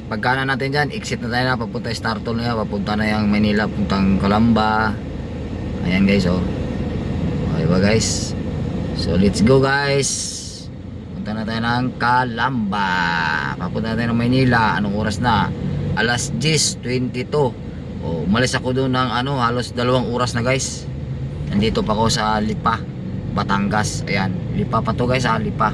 pagkana natin dyan, exit na tayo na, papunta Star Toll na yan, papunta na yung Manila, puntang Calamba. Ayan guys, oh. Okay ba guys? So let's go guys. Punta na tayo ng Calamba, papunta na tayo ng Manila. Anong oras na? Alas 10:22. Oh, umalis ako doon ng halos 2 oras na guys. Nandito pa ako sa Lipa, Batangas. Ayan, Lipa pa to guys, Lipa.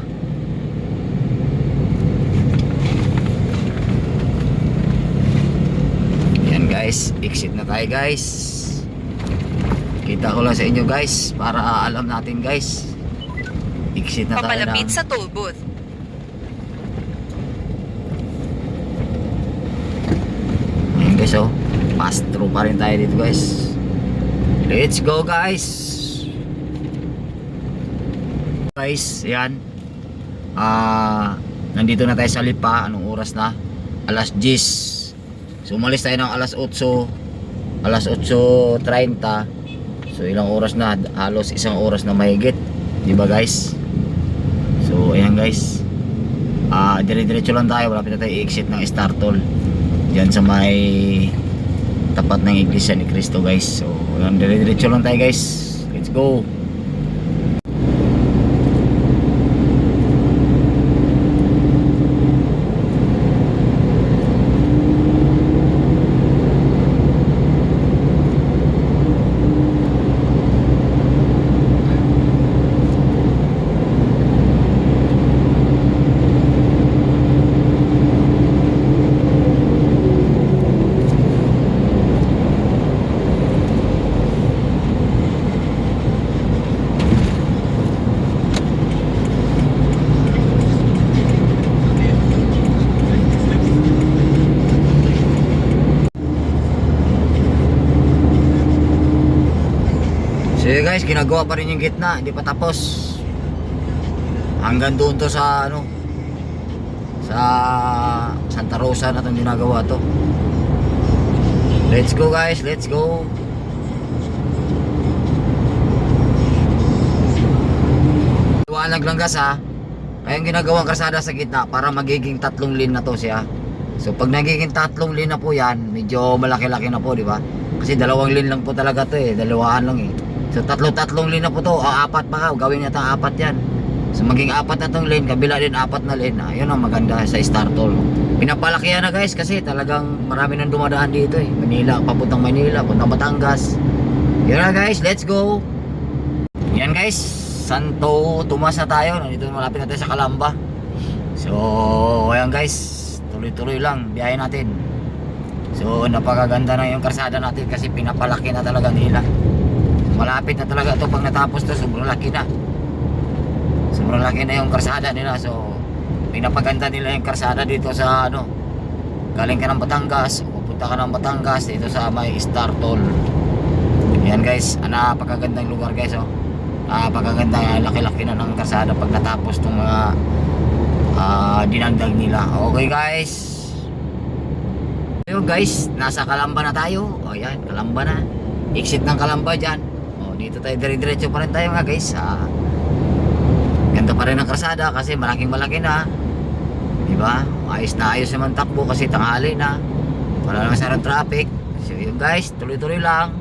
Guys, exit na tayo guys. Kita ko lang sa inyo guys para alam natin guys. Exit na tayo. Papalapit sa toll booth. Ayan guys, oh. Pass through pa rin tayo dito guys. Let's go guys. Guys, ayan. Nandito na tayo sa Lipa. Anong oras na? Alas 10. So umalis tayo ng alas 8:30. So ilang oras na? Halos 1 oras na mahigit, di ba guys? So ayan guys, dire-diretso lang tayo. Malapit na tayo i-exit ng Star Toll diyan sa may tapat ng Iglesia ni Cristo guys. So ayan, dire-diretso lang tayo guys. Let's go. So guys, ginagawa pa rin yung gitna, hindi pa tapos. Hanggang doon to sa sa Santa Rosa na itong ginagawa to. Let's go guys, let's go. Liwanag lang guys ha. Kaya yung ginagawang kalsada sa gitna para magiging 3 lane na to siya. So pag nagiging 3 lane na po yan, medyo malaki-laki na po, di ba? Kasi 2 lane lang po talaga to eh, 2 lang eh. So tatlong lane na po to, 4 pa, gawin niya 4 yan. So maging 4 na tong lane, kabila din 4 na lane. Ayun ang maganda sa Star Toll. Pinapalaki yan na guys kasi talagang marami nang dumadaan dito eh. Manila, papuntang Manila, papuntang Batangas. Yun na guys, let's go. Yan guys, Santo Tomas na tayo. Nandito malapit na tayo sa Calamba. So ayan guys, tuloy-tuloy lang biyahe natin. So napakaganda na yung kalsada natin kasi pinapalaki na talaga nila. Malapit na talaga ito pag natapos to, sobrang laki na. Sobrang laki na yung kalsada nila. So pinapaganda nila yung kalsada dito sa galing ka ng Batangas, pupunta ka ng Batangas dito sa may Star Toll. Yan guys, napakagandang lugar guys, oh. Napakaganda, laki-laki na ng kalsada pag natapos tong mga dinagdag nila. Okay guys. So guys, nasa Calamba na tayo. O yan, Calamba na. Exit ng Calamba dyan. Dito tayo, dire-diretso pa rin tayo nga guys. Ganda pa rin ang kalsada kasi malaki na, diba? Ayos na ayos naman takbo kasi tanghali na, wala naman sarang traffic. So yun guys, tuloy-tuloy lang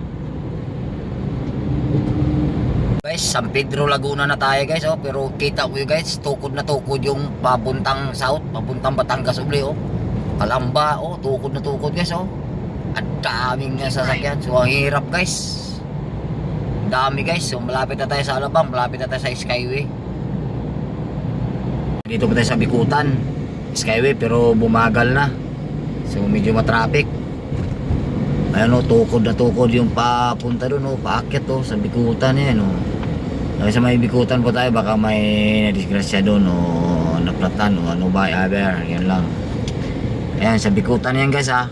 guys. San Pedro Laguna na tayo guys, oh. Pero kita ko yun guys, tukod na tukod yung papuntang south, papuntang Batangas uli, oh. Calamba, oh, tukod na tukod guys, oh. Ang daming sasakyan. So ang hirap guys, dami guys. So malapit na tayo sa Alabang, malapit na tayo sa Skyway. Dito pa tayo sa Bikutan Skyway pero bumagal na. So medyo matraffic. Ayan o, tukod na tukod yung papunta doon o, paakyat o sa Bikutan yan o. Sa may Bikutan po tayo, baka may nadisgrasya doon o naplatan o ano ba, ever. Yan lang. Ayan, sa Bikutan yan guys ha.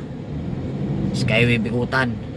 Skyway Bikutan.